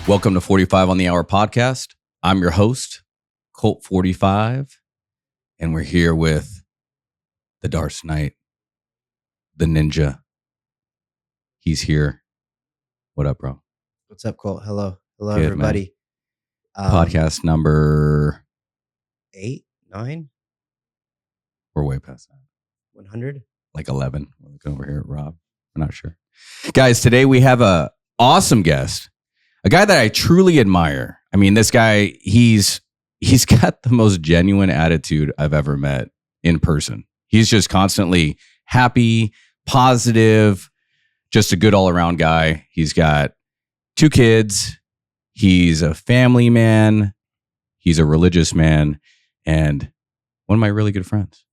Welcome to 45 on the Hour podcast. I'm your host, Colt 45, and we're here with the Dark Knight, the Ninja. He's here. What up, bro? What's up, Colt? Hello, Good, everybody. Podcast number 8, 9, we're way past that. 100. Like 11. We're looking over here at Rob. I'm not sure. Guys, today we have a awesome guest. A guy that I truly admire. I mean, this guy, he's got the most genuine attitude I've ever met in person. He's just constantly happy, positive, just a good all-around guy. He's got 2 kids. He's a family man. He's a religious man. And one of my really good friends.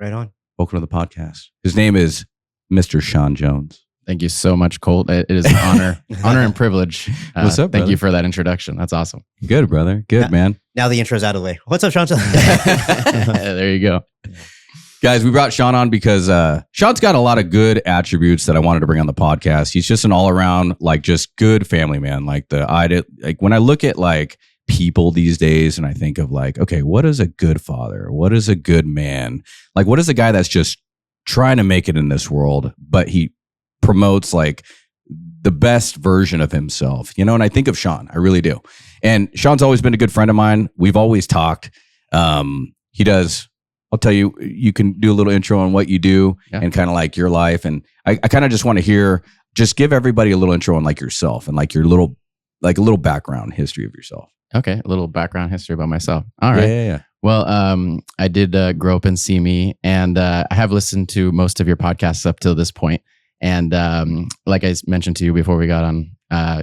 Right on. Welcome to the podcast. His name is Mr. Shaun Jones. Thank you so much, Colt. It is an honor and privilege. What's up, brother? Thank you for that introduction. That's awesome. Good, brother. Good, man. Now the intro's out of the way. What's up, Shaun? There you go. Guys, we brought Shaun on because Shaun's got a lot of good attributes that I wanted to bring on the podcast. He's just an all-around, like, just good family man. Like when I look at like people these days and I think of like, okay, what is a good father? What is a good man? Like, what is a guy that's just trying to make it in this world, but he promotes like the best version of himself, you know? And I think of Shaun, I really do. And Shaun's always been a good friend of mine. We've always talked. He does, I'll tell you, you can do a little intro on what you do and kind of like your life. And I kind of just want to hear, just give everybody a little intro on like yourself and like your little, like a little background history of yourself. Okay. A little background history about myself. All right. Yeah. Well, I did grow up in Simi, and I have listened to most of your podcasts up till this point. And like I mentioned to you before we got on,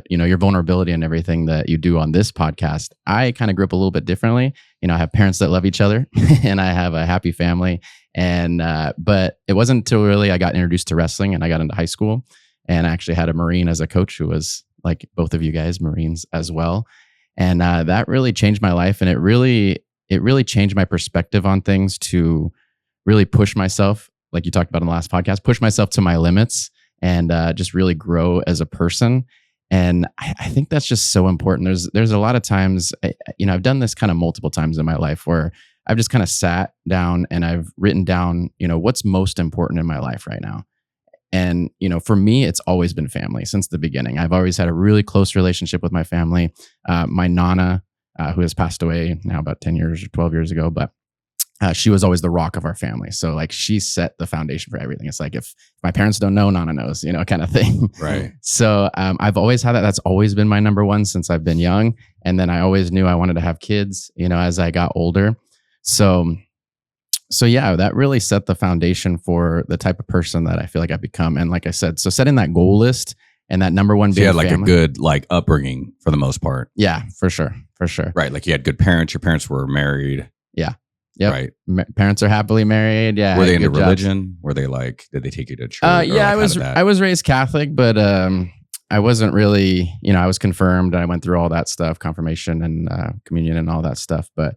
your vulnerability and everything that you do on this podcast, I kind of grew up a little bit differently. You know, I have parents that love each other and I have a happy family. And but it wasn't until really I got introduced to wrestling and I got into high school and I actually had a Marine as a coach who was like both of you guys, Marines as well. And that really changed my life. And it really changed my perspective on things to really push myself, like you talked about in the last podcast, push myself to my limits and just really grow as a person. And I think that's just so important. There's a lot of times, I've done this kind of multiple times in my life where I've just kind of sat down and I've written down, what's most important in my life right now. And, for me, it's always been family since the beginning. I've always had a really close relationship with my family. My Nana, who has passed away now about 10 years or 12 years ago, but she was always the rock of our family. So like she set the foundation for everything. It's like if my parents don't know, Nana knows, kind of thing. Right. So I've always had that. That's always been my number one since I've been young. And then I always knew I wanted to have kids, as I got older. So yeah, that really set the foundation for the type of person that I feel like I've become. And like I said, so setting that goal list and that number one being you had like family, a good like upbringing for the most part. Yeah, for sure. Right. Like you had good parents. Your parents were married. Yeah. Yep. Right. Parents are happily married. Yeah. Were they into religion? Were they like, did they take you to church? Yeah, I was raised Catholic, but I wasn't really, I was confirmed. I went through all that stuff, confirmation and communion and all that stuff, but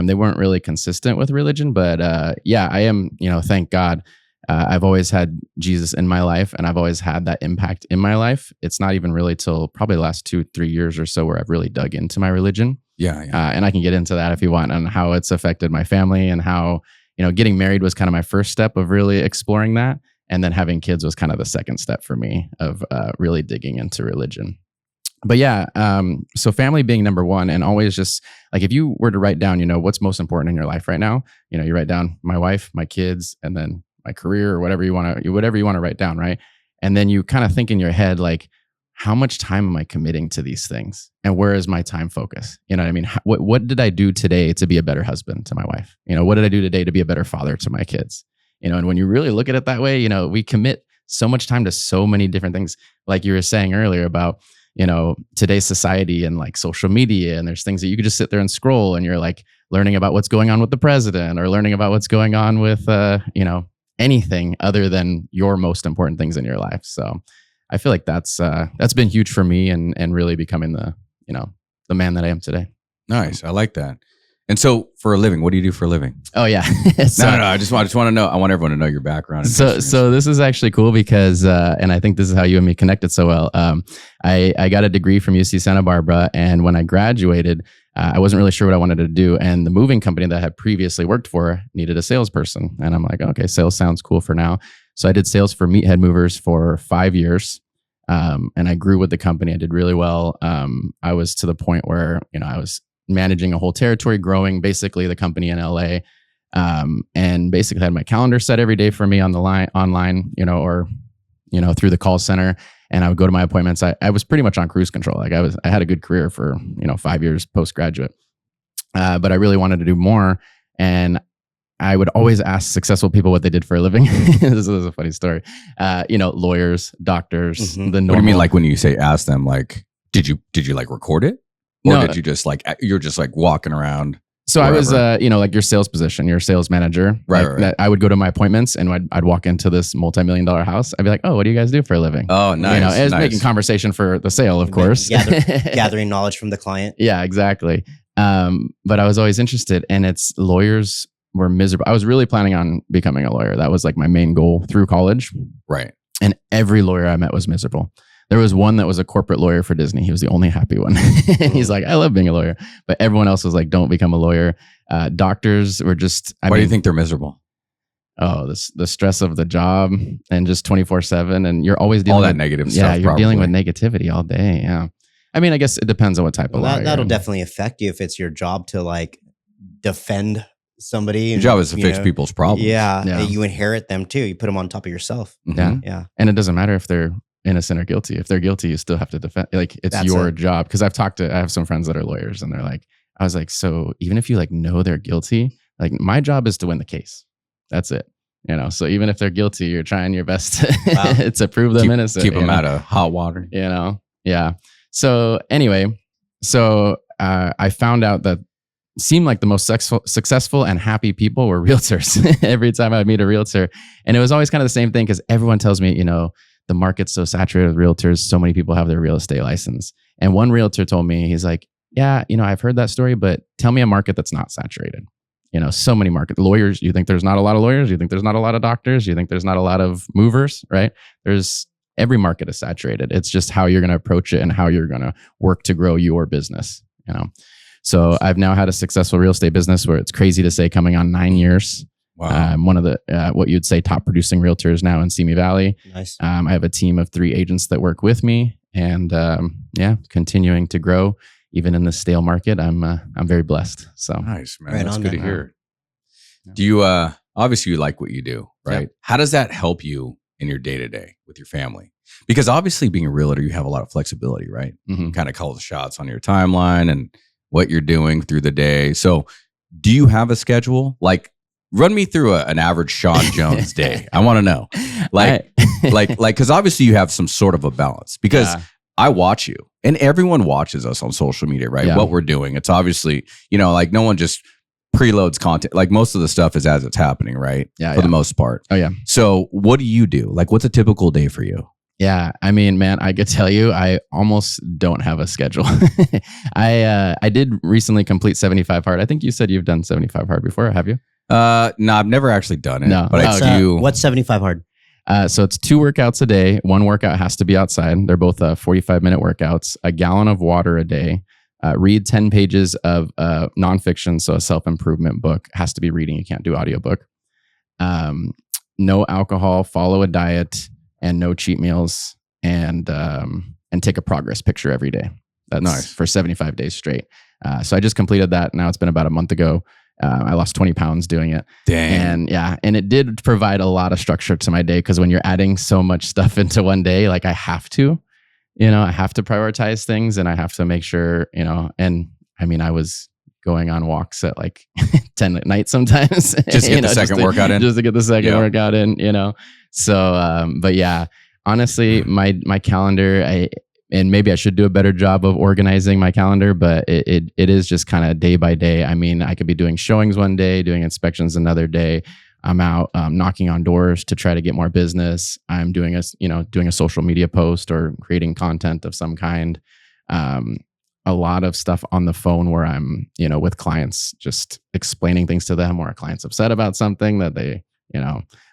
they weren't really consistent with religion. But yeah, I am, thank God. I've always had Jesus in my life and I've always had that impact in my life. It's not even really till probably the last 2-3 years or so where I've really dug into my religion. Yeah. And I can get into that if you want on how it's affected my family and how, getting married was kind of my first step of really exploring that. And then having kids was kind of the second step for me of really digging into religion. But yeah, so family being number one and always just like, if you were to write down, what's most important in your life right now, you write down my wife, my kids, and then my career or whatever you want to write down. Right. And then you kind of think in your head, like, how much time am I committing to these things? And where is my time focus? You know what I mean? What did I do today to be a better husband to my wife? What did I do today to be a better father to my kids? And when you really look at it that way, we commit so much time to so many different things. Like you were saying earlier about, today's society and like social media, and there's things that you could just sit there and scroll and you're like learning about what's going on with the president or learning about what's going on with, anything other than your most important things in your life. So I feel like that's been huge for me and really becoming the man that I am today. Nice. I like that. And so for a living, what do you do for a living? Oh yeah. No. I just want to know. I want everyone to know your background. And So this is actually cool because, and I think this is how you and me connected so well. I got a degree from UC Santa Barbara, and when I graduated, I wasn't really sure what I wanted to do. And the moving company that I had previously worked for needed a salesperson, and I'm like, okay, sales sounds cool for now. So I did sales for Meathead Movers for 5 years, and I grew with the company. I did really well. I was to the point where I was managing a whole territory, growing basically the company in LA, and basically had my calendar set every day for me on the line, online, or through the call center, and I would go to my appointments. I was pretty much on cruise control. Like I had a good career for 5 years postgraduate, but I really wanted to do more, and I would always ask successful people what they did for a living. This is a funny story. Lawyers, doctors, Mm-hmm. the normal. What do you mean? Like when you say ask them, like did you like record it? Or No. did you just you're just like walking around? So I was, wherever? like your sales position, your sales manager. Right, Like right. that I would go to my appointments and I'd walk into this multi-million-dollar house. I'd be like, oh, what do you guys do for a living? Oh, nice. I was nice. making conversation for the sale, of course. Gathering knowledge from the client. Yeah, exactly. But I was always interested, and lawyers were miserable. I was really planning on becoming a lawyer. That was like my main goal through college. Right. And every lawyer I met was miserable. There was one that was a corporate lawyer for Disney. He was the only happy one. And he's like, I love being a lawyer. But everyone else was like, don't become a lawyer. Doctors were just, Why do you think they're miserable? Oh, the stress of the job and just 24/7. And you're always dealing All that with negative stuff. Yeah, you're dealing with probably. negativity all day. Yeah. I mean, I guess it depends on what type Well, of lawyer. that'll definitely affect you if it's your job to like defend somebody. Your and, job is to you fix know, people's problems. Yeah, Yeah. you inherit them too. You put them on top of yourself. Mhm. Yeah. Yeah. And it doesn't matter if they're innocent or guilty. If they're guilty, you still have to defend. Like it's That's your it. job. Because I have some friends that are lawyers, and they're like, I was like, so even if you like know they're guilty, like my job is to win the case. That's it. So even if they're guilty, you're trying your best Wow. to prove them innocent. Keep them you know? out of hot water. Yeah. So anyway, I found out that seemed like the most successful and happy people were realtors. Every time I meet a realtor, and it was always kind of the same thing because everyone tells me, the market's so saturated with realtors. So many people have their real estate license. And one realtor told me, he's like, yeah, I've heard that story, but tell me a market that's not saturated. So many market lawyers. You think there's not a lot of lawyers? You think there's not a lot of doctors? You think there's not a lot of movers, right? Every market is saturated. It's just how you're going to approach it and how you're going to work to grow your business, So I've now had a successful real estate business where it's crazy to say coming on 9 years. Wow. I'm one of the, what you'd say, top producing realtors now in Simi Valley. Nice. I have a team of 3 agents that work with me, and continuing to grow even in the stale market. I'm very blessed. So Nice, man. Right That's on, good to man. hear. Yeah. Do you obviously you like what you do, right? Yeah. How does that help you in your day-to-day with your family? Because obviously being a realtor, you have a lot of flexibility, right? mhm. Kind of call the shots on your timeline and what you're doing through the day. So do you have a schedule? Like run me through an average Shaun Jones day. I want to know. Because obviously you have some sort of a balance because Yeah. I watch you and everyone watches us on social media, right? Yeah. What we're doing. It's obviously, like no one just preloads content. Like most of the stuff is as it's happening, right? Yeah, For yeah. the most part. Oh yeah. So what do you do? Like what's a typical day for you? Yeah, I mean, man, I could tell you, I almost don't have a schedule. I did recently complete 75 hard. I think you said you've done 75 hard before, have you? No, I've never actually done it. No. But I do. What's 75 hard? So it's 2 workouts a day. One workout has to be outside. They're both 45-minute workouts. A gallon of water a day. Read 10 pages of nonfiction, so a self-improvement book. Has to be reading. You can't do audiobook. No alcohol. Follow a diet. And no cheat meals, and take a progress picture every day. That's Nice. For 75 days straight. So I just completed that. Now it's been about a month ago. I lost 20 pounds doing it. Dang. And it did provide a lot of structure to my day because when you're adding so much stuff into one day, like I have to prioritize things and I have to make sure, and I mean, I was going on walks at like 10 at night sometimes. Just to get the second workout in. Just to get the second Yeah. workout in, So, but yeah, honestly, my calendar, and maybe I should do a better job of organizing my calendar, but it is just kind of day by day. I mean, I could be doing showings one day, doing inspections another day. I'm out knocking on doors to try to get more business. I'm doing a social media post or creating content of some kind. a lot of stuff on the phone where I'm, with clients, just explaining things to them, or a client's upset about something that they,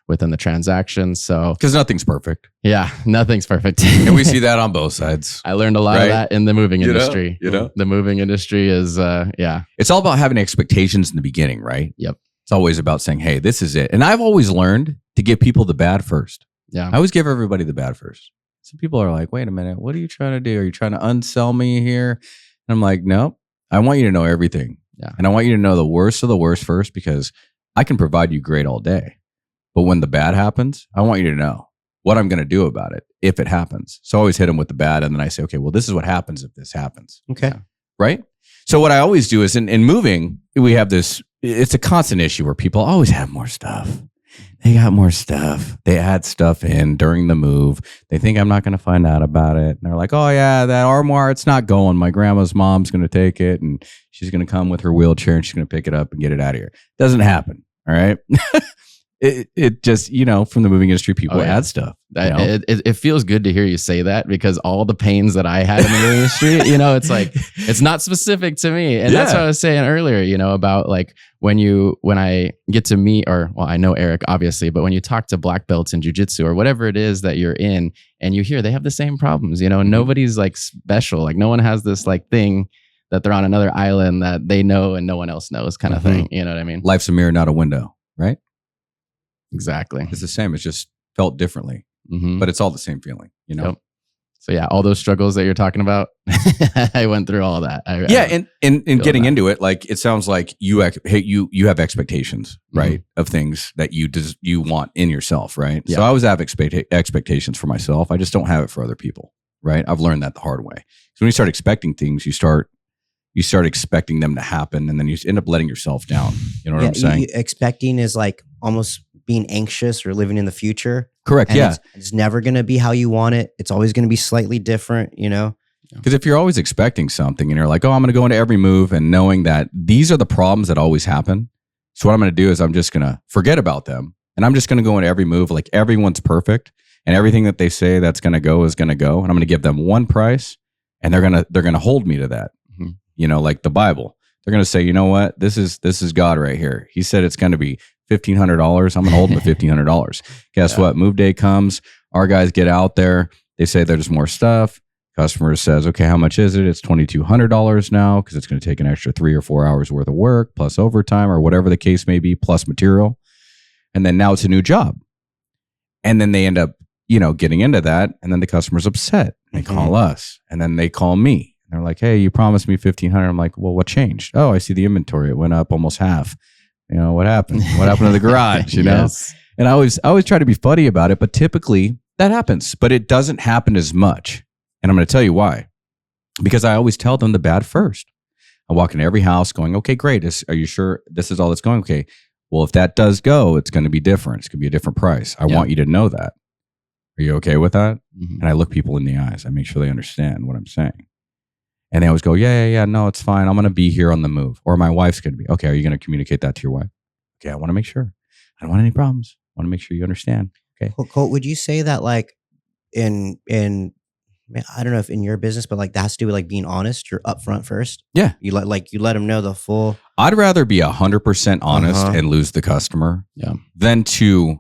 within the transaction. So, because nothing's perfect. Yeah, nothing's perfect. And we see that on both sides. I learned a lot of that in the moving industry. The moving industry is, It's all about having expectations in the beginning, right? Yep. It's always about saying, hey, this is it. And I've always learned to give people the bad first. Yeah. I always give everybody the bad first. Some people are like, wait a minute, what are you trying to do? Are you trying to unsell me here? And I'm like, no, I want you to know everything. Yeah. And I want you to know the worst of the worst first, because I can provide you great all day. But when the bad happens, I want you to know what I'm going to do about it if it happens. So I always hit them with the bad. And then I say, okay, well, this is what happens if this happens. Okay. Yeah. Right? So what I always do is in moving, we have this, it's a constant issue where people always have more stuff. They got more stuff. They add stuff in during the move. They think I'm not going to find out about it. And they're like, oh yeah, that armoire, it's not going. My grandma's mom's going to take it and she's going to come with her wheelchair and she's going to pick it up and get it out of here. Doesn't happen. All right. It just, from the moving industry, people add stuff. It feels good to hear you say that, because all the pains that I had in the moving industry, it's like, it's not specific to me. And that's what I was saying earlier, about like when I get to meet, I know Eric obviously, but when you talk to black belts in jiu-jitsu or whatever it is that you're in, and you hear they have the same problems, nobody's like special. Like no one has this like thing that they're on another island that they know and no one else knows kind of thing. You know what I mean? Life's a mirror, not a window, right? Exactly. It's the same. It's just felt differently, but it's all the same feeling, Yep. So yeah, all those struggles that you're talking about, I went through all of that. And getting into it, like it sounds like you have expectations, right, of things that you want in yourself, right? Yeah. So I always have expectations for myself. I just don't have it for other people, right? I've learned that the hard way. So when you start expecting things, you start expecting them to happen, and then you end up letting yourself down. You know what I'm saying? Expecting is like almost being anxious or living in the future. Correct. And it's never going to be how you want it. It's always going to be slightly different, Because if you're always expecting something and you're like, oh, I'm going to go into every move and knowing that these are the problems that always happen. So what I'm going to do is I'm just going to forget about them. And I'm just going to go into every move like everyone's perfect. And everything that they say that's going to go is going to go. And I'm going to give them one price. And they're going to hold me to that. Like the Bible. They're going to say, you know what? This is God right here. He said it's going to be $1,500. I'm going to hold them at $1,500. Guess what? Move day comes. Our guys get out there. They say there's more stuff. Customer says, okay, how much is it? It's $2,200 now because it's going to take an extra 3 or 4 hours worth of work plus overtime or whatever the case may be, plus material. And then now it's a new job. And then they end up, getting into that. And then the customer's upset. They call us and then they call me. They're like, hey, you promised me $1,500. I'm like, well, what changed? Oh, I see the inventory. It went up almost half. What happened? What happened to the garage? Yes. And I always try to be funny about it, but typically that happens, but it doesn't happen as much. And I'm going to tell you why. Because I always tell them the bad first. I walk into every house going, okay, great. Are you sure this is all that's going? Okay. Well, if that does go, it's going to be different. It's going to be a different price. I want you to know that. Are you okay with that? And I look people in the eyes. I make sure they understand what I'm saying. And they always go, yeah, no, it's fine. I'm going to be here on the move. Or my wife's going to be. Okay, are you going to communicate that to your wife? Okay, I want to make sure. I don't want any problems. I want to make sure you understand. Okay. Well, Colt, would you say that like in I don't know if in your business, but like that has to do with like being honest. You're upfront first. Yeah. You let them know the full. I'd rather be 100% honest and lose the customer than to,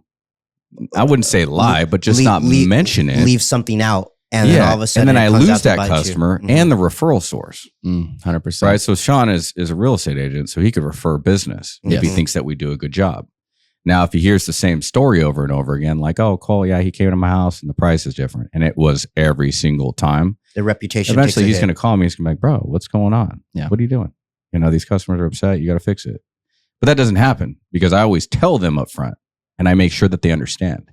I wouldn't say lie, but just not mention it. Leave something out. And then all of a sudden, and then I lose that customer and the referral source. 100%. Right. So Shaun is a real estate agent, so he could refer business if he thinks that we do a good job. Now, if he hears the same story over and over again, like, oh, Cole, yeah, he came to my house and the price is different. And it was every single time. The reputation. Eventually, he's going to call me. He's going to be like, bro, what's going on? Yeah. What are you doing? These customers are upset. You got to fix it. But that doesn't happen because I always tell them up front and I make sure that they understand.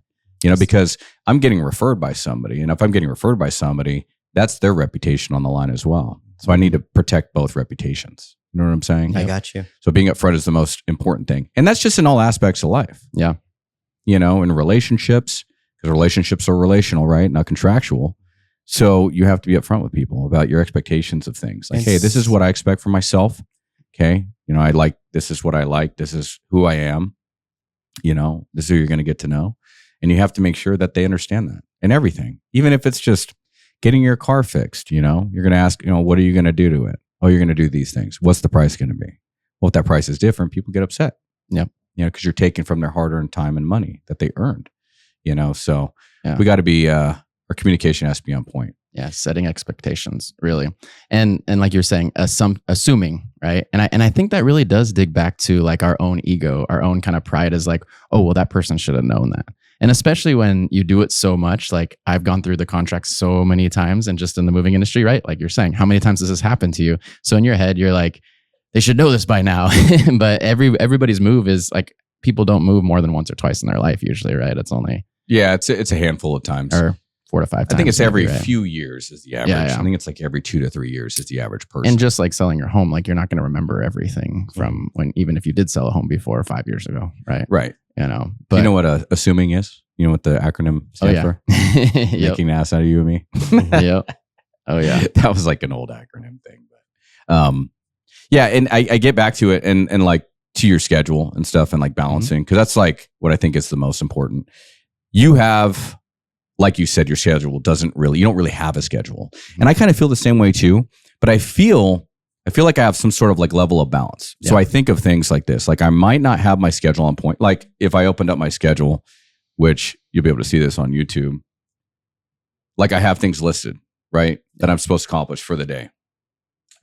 Because I'm getting referred by somebody. And if I'm getting referred by somebody, that's their reputation on the line as well. So I need to protect both reputations. You know what I'm saying? I got you. So being upfront is the most important thing. And that's just in all aspects of life. Yeah. In relationships, because relationships are relational, right? Not contractual. So you have to be upfront with people about your expectations of things. Like, hey, this is what I expect for myself. Okay. This is what I like. This is who I am. This is who you're going to get to know. And you have to make sure that they understand that in everything. Even if it's just, getting your car fixed. You're going to ask, what are you going to do to it? Oh, you're going to do these things. What's the price going to be? Well, if that price is different, people get upset. Yep. Because you're taking from their hard-earned time and money that they earned. So Yeah. we got to be, our communication has to be on point. Yeah, setting expectations, really, and like you're saying, assuming, right? And I think that really does dig back to like our own ego, our own kind of pride is like, oh, well, that person should have known that. And especially when you do it so much, like I've gone through the contract so many times, and just in the moving industry, right? Like you're saying, how many times does this happen to you? So in your head, you're like, they should know this by now. But everybody's move is like, people don't move more than once or twice in their life usually, right? It's only it's a handful of times. Or 4 to 5 times. I think it's every right? few years is the average. Yeah. I think it's like every 2 to 3 years is the average person. And just like selling your home, like you're not going to remember everything from when, even if you did sell a home before 5 years ago, right? Right. But do you know what assuming is? You know what the acronym stands for? Making an ass out of you and me. Yep. Oh yeah. That was like an old acronym thing. But and I get back to it and like to your schedule and stuff and like balancing, because that's like what I think is the most important. You have, like you said, your schedule you don't really have a schedule. And I kind of feel the same way too, but I feel like I have some sort of like level of balance. Yeah. So I think of things like this, like I might not have my schedule on point. Like if I opened up my schedule, which you'll be able to see this on YouTube, like I have things listed, right? That I'm supposed to accomplish for the day.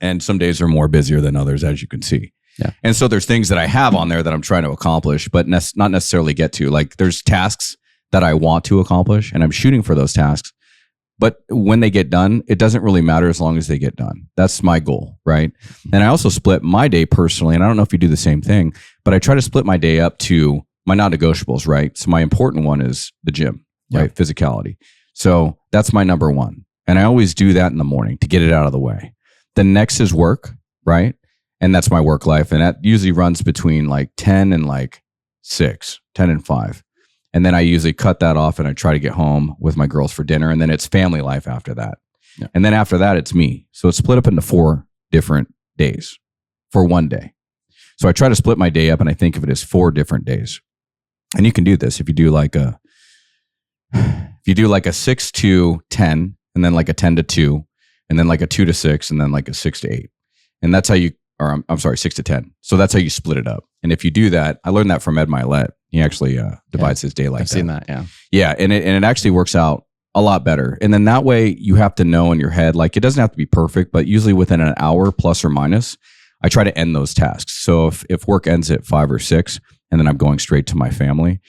And some days are more busier than others, as you can see. Yeah. And so there's things that I have on there that I'm trying to accomplish, but not necessarily get to. Like there's tasks that I want to accomplish and I'm shooting for those tasks. But when they get done, it doesn't really matter as long as they get done. That's my goal, right? And I also split my day personally, and I don't know if you do the same thing, but I try to split my day up to my non-negotiables, right? So my important one is the gym, right? Physicality. So that's my number one. And I always do that in the morning to get it out of the way. The next is work, right? And that's my work life. And that usually runs between like 10 and like 6, 10 and 5. And then I usually cut that off and I try to get home with my girls for dinner. And then it's family life after that. Yeah. And then after that, it's me. So it's split up into 4 different days for one day. So I try to split my day up and I think of it as 4 different days. And you can do this if you do like a 6 to 10 and then like a 10 to 2 and then like a 2 to 6 and then like a 6 to 8. And that's how I'm sorry, 6 to 10. So that's how you split it up. And if you do that, I learned that from Ed Milet. He actually divides his day like that. I've seen that, yeah. Yeah, and it actually works out a lot better. And then that way you have to know in your head, like it doesn't have to be perfect, but usually within an hour plus or minus, I try to end those tasks. So if work ends at 5 or 6 and then I'm going straight to my family,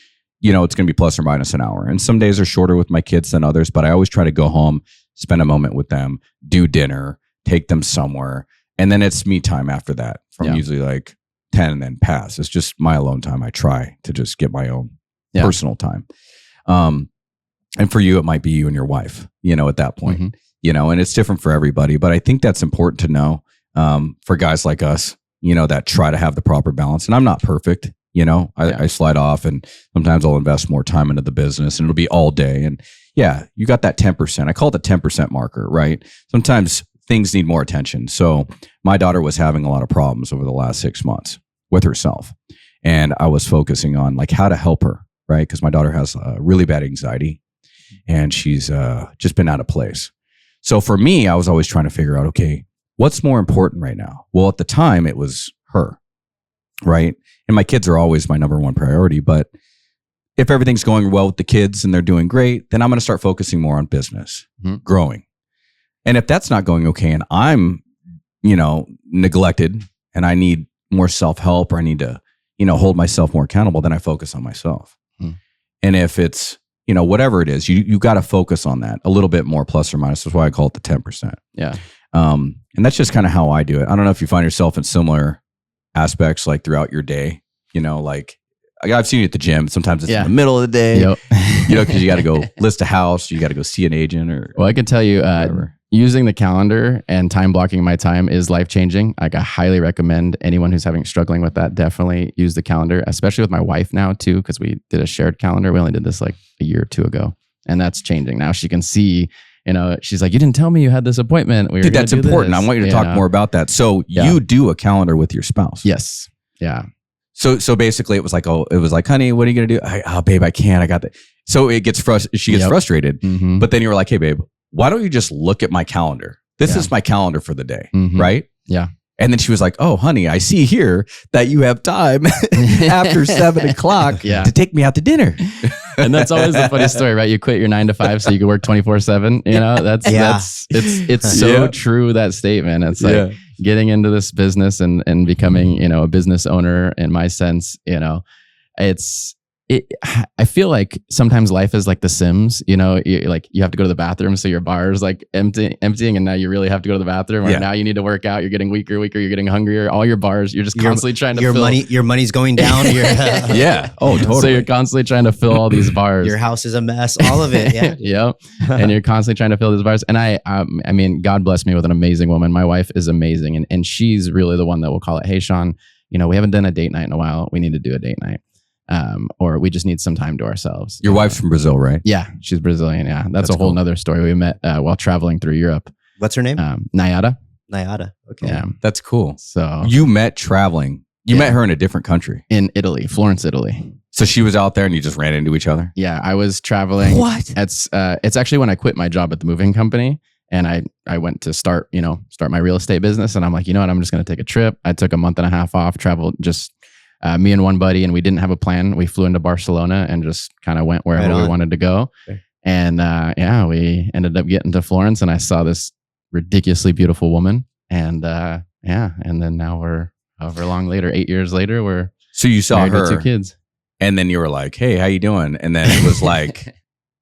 it's going to be plus or minus an hour. And some days are shorter with my kids than others, but I always try to go home, spend a moment with them, do dinner, take them somewhere. And then it's me time after that from usually like 10 and then pass. It's just my alone time. I try to just get my own personal time. And for you, it might be you and your wife, at that point, and it's different for everybody. But I think that's important to know for guys like us, that try to have the proper balance. And I'm not perfect. I slide off and sometimes I'll invest more time into the business and it'll be all day. And you got that 10%. I call it the 10% marker, right? Sometimes things need more attention. So my daughter was having a lot of problems over the last 6 months with herself. And I was focusing on like how to help her, right? Because my daughter has really bad anxiety and she's just been out of place. So for me, I was always trying to figure out, okay, what's more important right now? Well, at the time it was her, right? And my kids are always my number one priority. But if everything's going well with the kids and they're doing great, then I'm going to start focusing more on business, growing. And if that's not going okay and I'm, neglected and I need more self-help or I need to, hold myself more accountable, then I focus on myself. And if it's, whatever it is, you got to focus on that a little bit more, plus or minus. That's why I call it the 10%. Yeah. And that's just kind of how I do it. I don't know if you find yourself in similar aspects like throughout your day, like I've seen you at the gym. Sometimes it's in the middle of the day, because you got to go list a house, you got to go see an agent or. Well, I can tell you, using the calendar and time blocking my time is life-changing. Like I highly recommend anyone who's struggling with that, definitely use the calendar, especially with my wife now too, because we did a shared calendar. We only did this like a year or 2 ago. And that's changing. Now she can see, she's like, you didn't tell me you had this appointment. Dude, that's important. I want you to talk more about that. So you do a calendar with your spouse. Yes. Yeah. So basically it was like, honey, what are you going to do? Babe, I can't. I got that. So she gets frustrated. But then you were like, hey, babe, why don't you just look at my calendar? This is my calendar for the day, Mhm. right? Yeah. And then she was like, oh, honey, I see here that you have time after 7 o'clock Yeah. to take me out to dinner. And that's always the funny story, right? You quit your 9 to 5 so you can work 24/7. You know, it's so true, that statement. It's like getting into this business and becoming, you know, a business owner in my sense, you know, I feel like sometimes life is like The Sims, you know, you have to go to the bathroom. So your bar is like emptying and now you really have to go to the bathroom, or now you need to work out. You're getting weaker, you're getting hungrier. All your bars, you're just constantly trying to fill. Your money's going down. Yeah. Oh, totally. So you're constantly trying to fill all these bars. Your house is a mess. All of it. Yeah. Yep. And you're constantly trying to fill these bars. And I mean, God bless me with an amazing woman. My wife is amazing. And she's really the one that will call it, hey, Shaun, you know, we haven't done a date night in a while. We need to do a date night. Or we just need some time to ourselves. Your wife's from Brazil, right? Yeah, she's Brazilian. Yeah, that's a whole nother story. We met while traveling through Europe. What's her name? Nayada. Okay. Yeah, that's cool. So you met traveling. You met her in a different country. In Italy, Florence, Italy. So she was out there and you just ran into each other? Yeah, I was traveling. What? It's actually when I quit my job at the moving company and I went to start my real estate business, and I'm like, you know what, I'm just going to take a trip. I took a month and a half off, traveled just me and one buddy, and we didn't have a plan. We flew into Barcelona and just kind of went wherever we wanted to go. Okay. And we ended up getting to Florence, and I saw this ridiculously beautiful woman. And and then now we're however long later, 8 years later, we're so you saw her, 2 kids, and then you were like, hey, how you doing? And then it was like,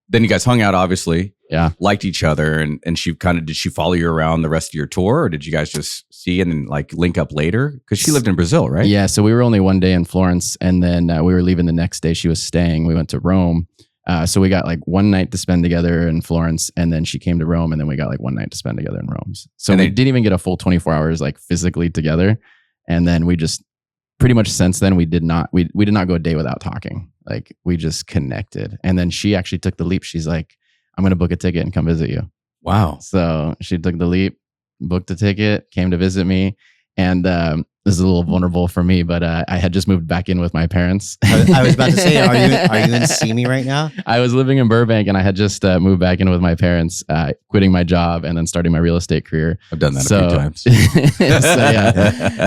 then you guys hung out, obviously. Yeah, liked each other, and she did she follow you around the rest of your tour, or did you guys just see and then like link up later? Because she lived in Brazil, right? Yeah, so we were only one day in Florence, and then we were leaving the next day. She was staying. We went to Rome, so we got like one night to spend together in Florence, and then she came to Rome, and then we got like one night to spend together in Rome. So we didn't even get a full 24 hours like physically together, and then we just pretty much since then we did not go a day without talking. Like we just connected, and then she actually took the leap. She's like, I'm going to book a ticket and come visit you. Wow. So she took the leap, booked a ticket, came to visit me. And this is a little vulnerable for me, but I had just moved back in with my parents. I was about to say, are you in Simi right now? I was living in Burbank, and I had just moved back in with my parents, quitting my job and then starting my real estate career. I've done that a few times.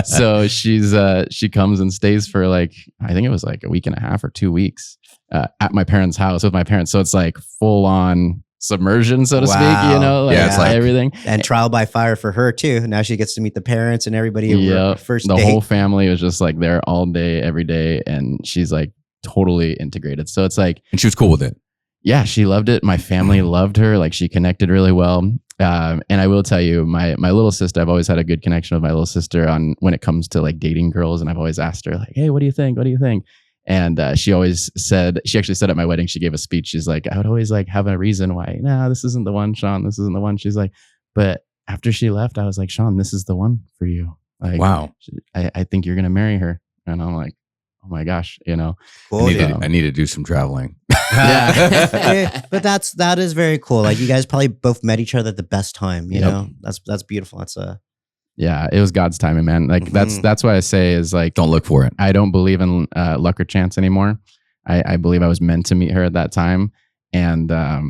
So she comes and stays for like, I think it was like a week and a half or 2 weeks at my parents' house with my parents. So it's like full on submersion, so to speak, you know, like, it's like everything. And trial by fire for her too. Now she gets to meet the parents and everybody. First the date. whole family was just like there all day, every day. And she's like totally integrated. So it's like, and she was cool with it. Yeah, she loved it. My family loved her. Like she connected really well. And I will tell you, my little sister, I've always had a good connection with my little sister on when it comes to like dating girls. And I've always asked her like, hey, what do you think? What do you think? And she actually said at my wedding, she gave a speech. She's like, I would always like have a reason why, this isn't the one, Shaun, this isn't the one. She's like, but after she left, I was like, Shaun, this is the one for you. Like, wow. I think you're going to marry her. And I'm like, oh my gosh, Cool, I need to do some traveling. Yeah, but that is very cool. Like you guys probably both met each other at the best time, you know? That's beautiful. Yeah, it was God's timing, man. Like that's why I say is like, don't look for it. I don't believe in luck or chance anymore. I believe I was meant to meet her at that time. And I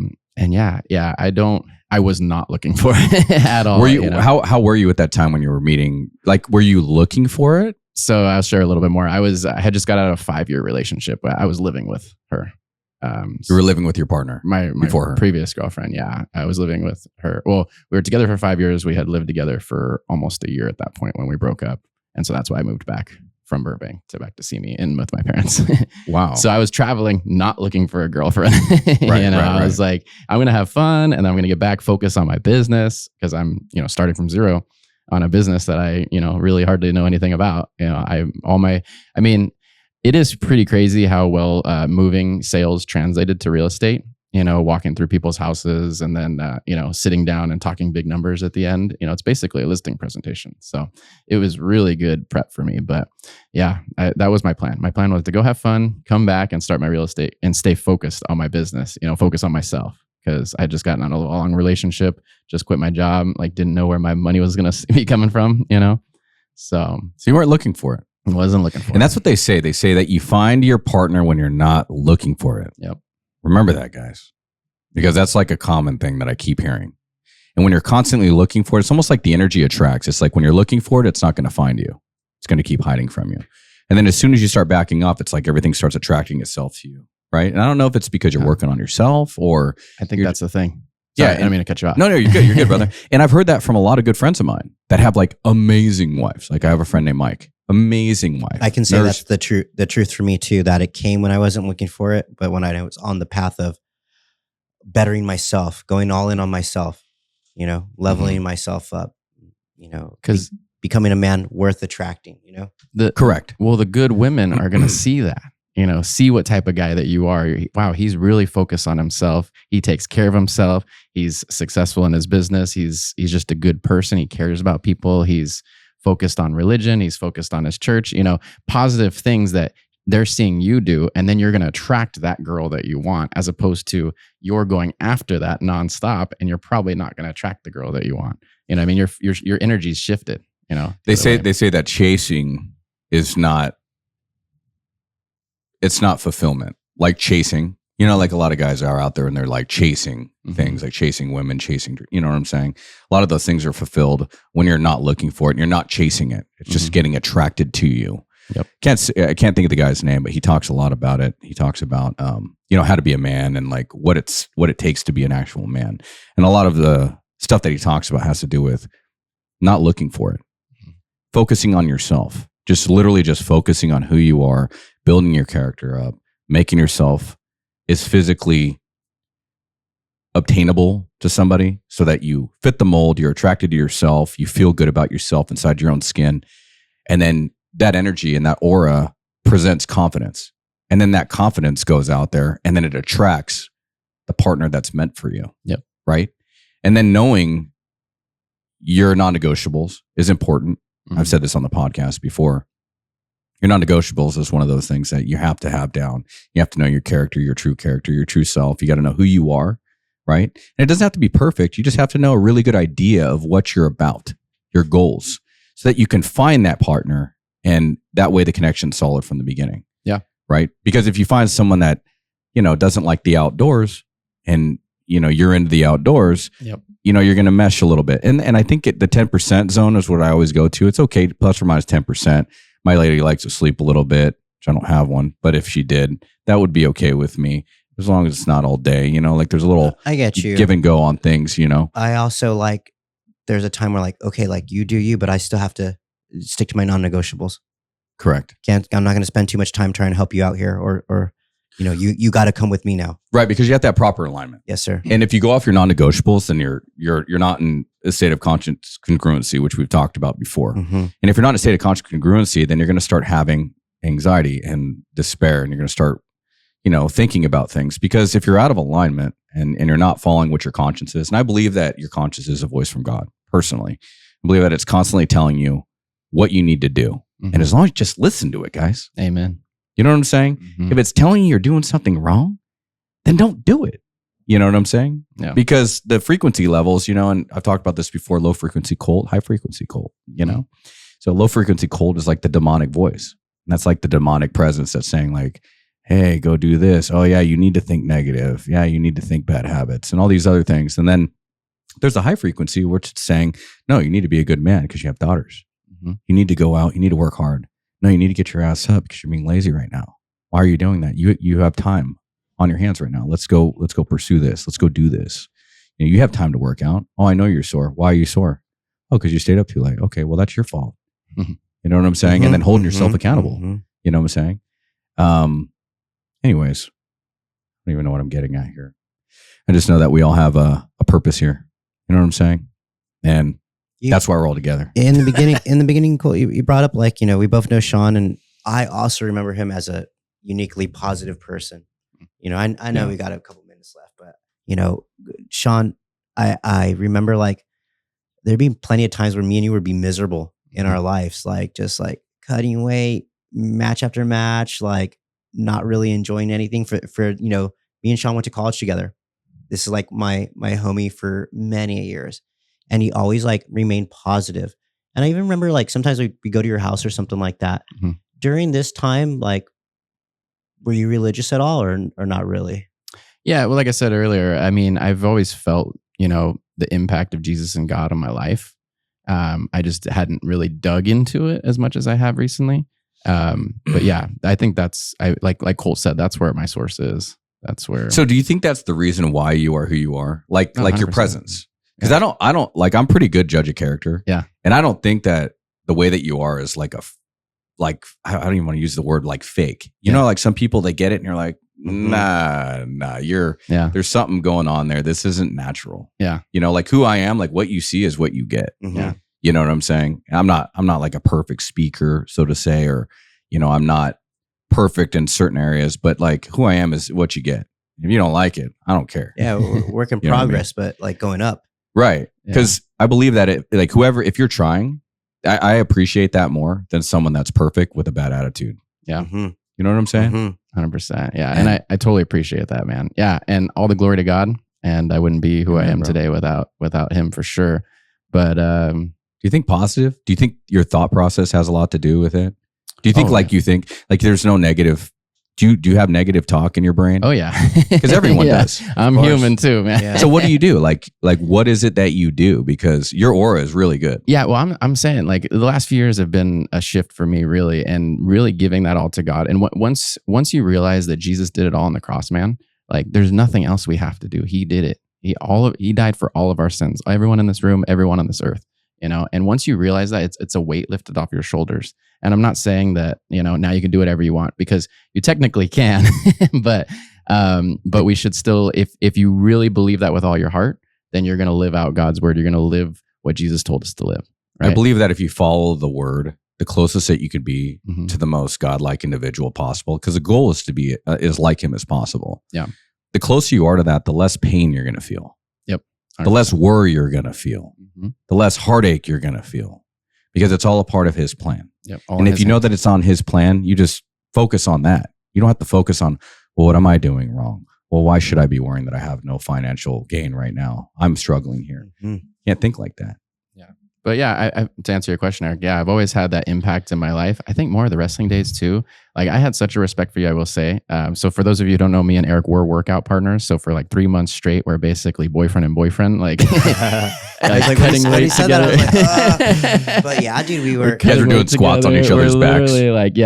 was not looking for it at all. Were you, how were you at that time when you were meeting? Like, were you looking for it? So I'll share a little bit more. I had just got out of a 5-year relationship. I was living with her. You were living with your partner my before her. Previous girlfriend. Yeah. I was living with her. Well, we were together for 5 years. We had lived together for almost a year at that point when we broke up. And so that's why I moved back from Burbank back to Simi in with my parents. Wow. So I was traveling, not looking for a girlfriend. Right, I was like, I'm going to have fun and I'm going to get back, focus on my business because I'm, starting from zero on a business that I, really hardly know anything about. It is pretty crazy how well moving sales translated to real estate, walking through people's houses and then, sitting down and talking big numbers at the end. It's basically a listing presentation. So it was really good prep for me. But yeah, that was my plan. My plan was to go have fun, come back and start my real estate and stay focused on my business, focus on myself. Because I had just gotten out of a long relationship, just quit my job, like didn't know where my money was going to be coming from, So you weren't looking for it. Wasn't looking for it. And that's what they say. They say that you find your partner when you're not looking for it. Yep. Remember that, guys. Because that's like a common thing that I keep hearing. And when you're constantly looking for it, it's almost like the energy attracts. It's like when you're looking for it, it's not going to find you. It's going to keep hiding from you. And then as soon as you start backing up, it's like everything starts attracting itself to you. Right. And I don't know if it's because you're working on yourself or. I think that's the thing. Sorry, I don't mean to cut you off. No, you're good. You're good, brother. And I've heard that from a lot of good friends of mine that have like amazing wives. Like I have a friend named Mike, amazing wife. I can say that's the truth for me too, that it came when I wasn't looking for it, but when I was on the path of bettering myself, going all in on myself, leveling myself up, because becoming a man worth attracting, Correct. Well, the good women are going to see that. See what type of guy that you are. Wow, he's really focused on himself. He takes care of himself. He's successful in his business. He's just a good person. He cares about people. He's focused on religion. He's focused on his church. Positive things that they're seeing you do, and then you're going to attract that girl that you want, as opposed to you're going after that nonstop, and you're probably not going to attract the girl that you want. I mean, your energy's shifted. They say that chasing is not. It's not fulfillment, like chasing, like a lot of guys are out there and they're like chasing things, like chasing women, chasing, you know what I'm saying? A lot of those things are fulfilled when you're not looking for it and you're not chasing it. It's just getting attracted to you. Yep. I can't think of the guy's name, but he talks a lot about it. He talks about, how to be a man and like what it takes to be an actual man. And a lot of the stuff that he talks about has to do with not looking for it, focusing on yourself. Just literally just focusing on who you are, building your character up, making yourself as physically obtainable to somebody so that you fit the mold, you're attracted to yourself, you feel good about yourself inside your own skin. And then that energy and that aura presents confidence. And then that confidence goes out there and then it attracts the partner that's meant for you. Yep. Right? And then knowing your non-negotiables is important. I've said this on the podcast before. Your non-negotiables is one of those things that you have to have down. You have to know your character, your true self. You got to know who you are, right? And it doesn't have to be perfect. You just have to know a really good idea of what you're about, your goals, so that you can find that partner. And that way the connection's solid from the beginning. Yeah. Right? Because if you find someone that, doesn't like the outdoors and, you're into the outdoors, yep. You're going to mesh a little bit. And I think the 10% zone is what I always go to. It's okay, plus or minus 10%. My lady likes to sleep a little bit, which I don't have one. But if she did, that would be okay with me. As long as it's not all day, like there's a little I get you. Give and go on things, I also there's a time where okay, you do you, but I still have to stick to my non-negotiables. Correct. I'm not going to spend too much time trying to help you out here or you got to come with me now. Right, because you have that proper alignment. Yes, sir. And if you go off your non-negotiables, then you're not in a state of conscious congruency, which we've talked about before. And if you're not in a state of conscious congruency, then you're going to start having anxiety and despair, and you're going to start, thinking about things. Because if you're out of alignment and you're not following what your conscience is, and I believe that your conscience is a voice from God, personally. I believe that it's constantly telling you what you need to do. And as long as you just listen to it, guys. Amen. You know what I'm saying? If it's telling you you're doing something wrong, then don't do it. You know what I'm saying? Yeah. Because the frequency levels, and I've talked about this before, low frequency Colt, high frequency Colt, So low frequency Colt is like the demonic voice. And that's like the demonic presence that's saying like, hey, go do this. Oh yeah, you need to think negative. Yeah, you need to think bad habits and all these other things. And then there's a high frequency which it's saying, no, you need to be a good man because you have daughters. You need to go out. You need to work hard. No, you need to get your ass up because you're being lazy right now. Why are you doing that? You have time on your hands right now. Let's go pursue this. Let's go do this. You have time to work out. Oh, I know you're sore. Why are you sore? Oh, because you stayed up too late. Okay, well, that's your fault. You know what I'm saying? And then holding yourself accountable. You know what I'm saying? Anyways, I don't even know what I'm getting at here. I just know that we all have a purpose here. You know what I'm saying? And that's why we're all together. In the beginning, Colt, you brought up we both know Shaun, and I also remember him as a uniquely positive person. I know we got a couple minutes left, but Shaun, I remember there'd be plenty of times where me and you would be miserable in our lives, just cutting weight, match after match, not really enjoying anything. For me and Shaun went to college together. This is my homie for many years. And he always remained positive. And I even remember sometimes we go to your house or something like that. During this time, were you religious at all or not really? Yeah. Well, like I said earlier, I mean, I've always felt, the impact of Jesus and God on my life. I just hadn't really dug into it as much as I have recently. But yeah, I think like Colt said, that's where my source is. That's where. So do you think that's the reason why you are who you are? Like your 100%. presence? Because I don't like, I'm pretty good judge of character. Yeah. And I don't think that the way that you are is like I don't even want to use the word like fake. You know, like some people, they get it and you're like, nah, there's something going on there. This isn't natural. Yeah. You know, like who I am, like what you see is what you get. Yeah. You know what I'm saying? I'm not like a perfect speaker, so to say, or, you know, I'm not perfect in certain areas, but like who I am is what you get. If you don't like it, I don't care. Yeah, we're work in progress, but like going up. Right. Because I believe that if you're trying, I appreciate that more than someone that's perfect with a bad attitude. Yeah. You know what I'm saying? 100%. Yeah. And I totally appreciate that, man. Yeah. And all the glory to God. And I wouldn't be who I am today without him for sure. But do you think positive? Do you think your thought process has a lot to do with it? Do you think you think like there's no negative? Do you have negative talk in your brain? Oh yeah. Because everyone does. I'm human too, man. Yeah. So what do you do? Like what is it that you do? Because your aura is really good. Yeah, well, I'm saying like the last few years have been a shift for me, really, and really giving that all to God. And once you realize that Jesus did it all on the cross, man, like there's nothing else we have to do. He did it. He died for all of our sins. Everyone in this room, everyone on this earth. You know, and once you realize that, it's a weight lifted off your shoulders. And I'm not saying that, you know, now you can do whatever you want, because you technically can, but we should still, if you really believe that with all your heart, then you're going to live out God's word. You're going to live what Jesus told us to live. Right? I believe that if you follow the word, the closest that you could be to the most godlike individual possible, because the goal is to be as like him as possible. Yeah. The closer you are to that, the less pain you're going to feel. Yep. 100%. The less worry you're going to feel. The less heartache you're going to feel, because it's all a part of his plan. Yep. And if you know that it's on his plan, you just focus on that. You don't have to focus on, well, what am I doing wrong? Well, why should I be worrying that I have no financial gain right now? I'm struggling here. Can't think like that. Yeah. But yeah, I to answer your question, Eric, yeah, I've always had that impact in my life. I think more of the wrestling days too. Like I had such a respect for you, I will say. So for those of you who don't know, me and Eric were workout partners. So for like 3 months straight, we're basically boyfriend and boyfriend, like, like cutting weight together. But yeah, dude, we were. You guys were doing squats on each other's backs. Like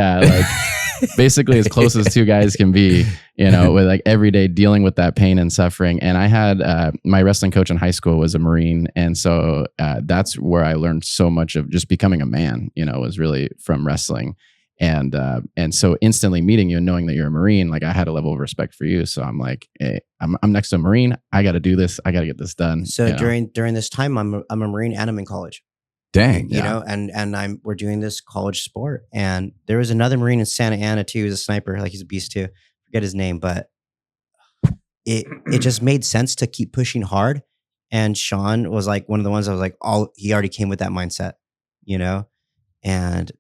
basically as close as two guys can be, you know, with like every day dealing with that pain and suffering. And I had my wrestling coach in high school was a Marine. And so that's where I learned so much of just becoming a man, you know, was really from wrestling. And so instantly meeting you and knowing that you're a Marine, like I had a level of respect for you. So I'm like, hey, I'm next to a Marine. I got to do this. I got to get this done. So during this time, I'm a Marine and I'm in college. Dang. You know, and we're doing this college sport. And there was another Marine in Santa Ana too. He's a sniper, like he's a beast too. Forget his name, but it just made sense to keep pushing hard. And Shaun was like one of the ones I was like, he already came with that mindset, you know? And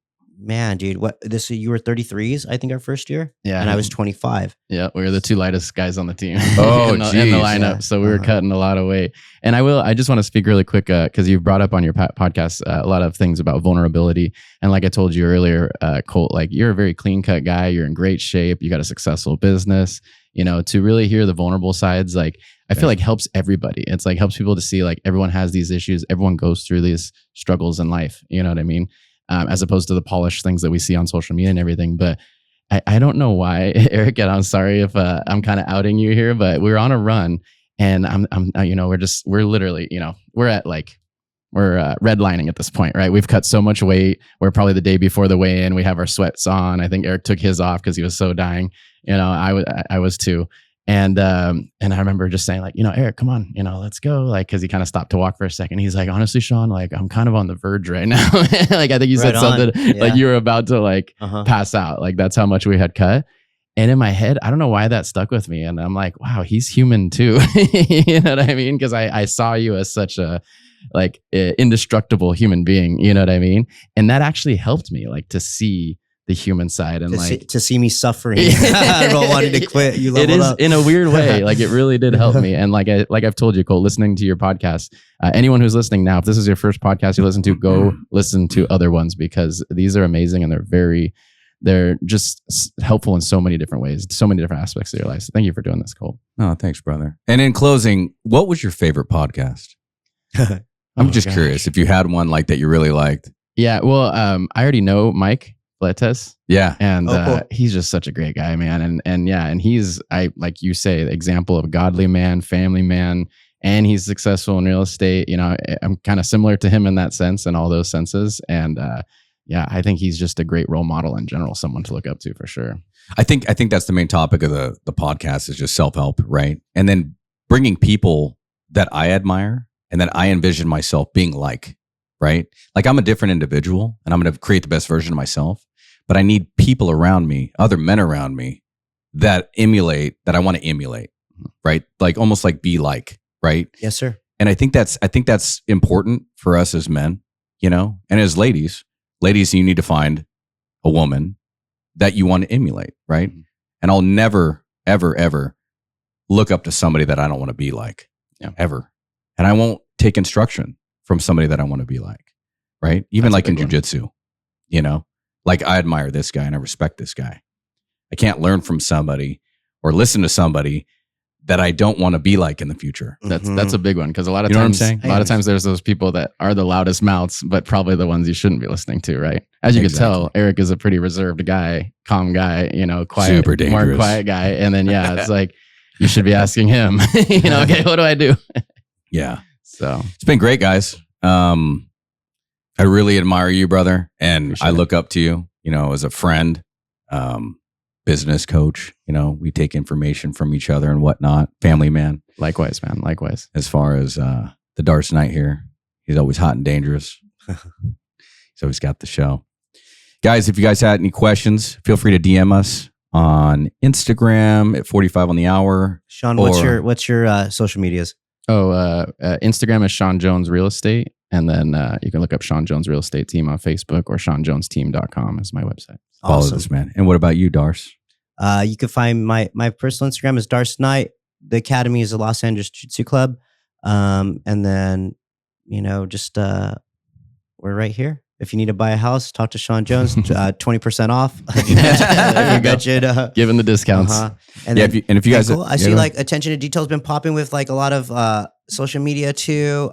man, dude, you were 33s, I think, our first year. Yeah. And I was 25. Yeah. We were the two lightest guys on the team. Oh, in the lineup. Yeah. So we were cutting a lot of weight. And I just want to speak really quick, because you've brought up on your podcast a lot of things about vulnerability. And like I told you earlier, Colt, like you're a very clean cut guy. You're in great shape. You got a successful business, you know, to really hear the vulnerable sides, like I feel like helps everybody. It's like helps people to see like everyone has these issues. Everyone goes through these struggles in life. You know what I mean? As opposed to the polished things that we see on social media and everything. But I don't know why, Eric, and I'm sorry if I'm kind of outing you here, but we're on a run and I'm you know, we're literally, you know, we're redlining at this point, right? We've cut so much weight. We're probably the day before the weigh-in. We have our sweats on. I think Eric took his off because he was so dying. You know, I was too. And I remember just saying like, you know, Eric, come on, you know, let's go. Like, cause he kind of stopped to walk for a second. He's like, honestly, Shaun, like I'm kind of on the verge right now. Like, I think you said something like you were about to like pass out. Like that's how much we had cut. And in my head, I don't know why that stuck with me. And I'm like, wow, he's human too. You know what I mean? Cause I saw you as such a like indestructible human being, you know what I mean? And that actually helped me like to see the human side and to see me suffering. I don't want to quit. You leveled up. In a weird way. Like it really did help me. And like I've told you, Colt, listening to your podcast, anyone who's listening now, if this is your first podcast you listen to, go listen to other ones because these are amazing and they're just helpful in so many different ways, so many different aspects of your life. So thank you for doing this, Colt. Oh, thanks, brother. And in closing, what was your favorite podcast? I'm just gosh. curious if you had one like that you really liked. Yeah, well, I already know Mike Fletes, Yeah. and cool. he's just such a great guy, man. And he's, like you say, the example of a godly man, family man, and he's successful in real estate. You know, I'm kind of similar to him in that sense, in all those senses. And yeah, I think he's just a great role model in general, someone to look up to for sure. I think that's the main topic of the podcast is just self-help, right? And then bringing people that I admire and that I envision myself being like, right? Like I'm a different individual and I'm going to create the best version of myself, but I need people around me, other men around me that emulate, that I want to emulate, right? Like almost like be like, right? Yes, sir. And I think that's important for us as men, you know, and as ladies, you need to find a woman that you want to emulate, right? Mhm. And I'll never, ever, ever look up to somebody that I don't want to be like, ever. And I won't take instruction from somebody that I want to be like, right? Even That's a like in big one. jujitsu, you know, like I admire this guy and I respect this guy. I can't learn from somebody or listen to somebody that I don't want to be like in the future. That's a big one, because a lot of You know what I'm times, saying? a lot of times there's those people that are the loudest mouths, but probably the ones you shouldn't be listening to, right? As you can tell, Eric is a pretty reserved guy, calm guy, you know, quiet, Super dangerous. more quiet guy. And then it's like you should be asking him, you know, okay, what do I do? Yeah. So It's been great, guys. I really admire you, brother. And Appreciate I it. look up to you, you know, as a friend, business coach. You know, we take information from each other and whatnot. Family man. likewise, man, likewise. As far as the Darts Knight here, he's always hot and dangerous. He's always got the show. Guys, if you guys had any questions, feel free to DM us on Instagram at 45 on the hour. Shaun, Or- what's your social medias? Instagram is Shaun Jones Real Estate. And then you can look up Shaun Jones Real Estate Team on Facebook, or ShaunJonesTeam.com is my website. Follow Awesome. this man. And what about you, Dars? You can find my personal Instagram is Darts Knight. The Academy is the Los Angeles Jiu-Jitsu Club. And then, you know, just we're right here. If you need to buy a house, talk to Shaun Jones. 20% off. You got you. Given the discounts. And Yeah, then, if you guys, cool. I see like attention to detail's been popping with like a lot of social media too.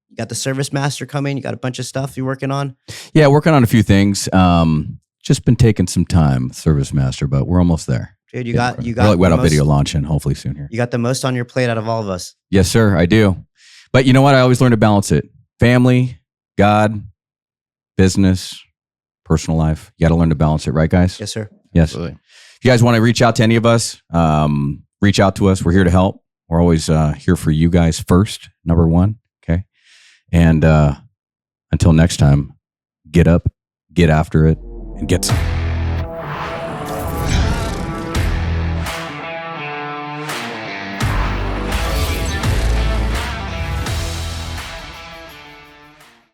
You got the Service Master coming. You got a bunch of stuff you're working on. yeah, working on a few things. Just been taking some time, Service Master, but we're almost there. Dude, you Yeah, got we got the a most- video launching hopefully soon here. You got the most on your plate out of all of us. Yes, sir, I do. But you know what? I always learn to balance it. Family, God, business, personal life. You got to learn to balance it, right, guys? Yes, sir. Yes. Absolutely. If you guys want to reach out to any of us, reach out to us. We're here to help. We're always here for you guys first, number one. Okay. And until next time, get up, get after it, and get some.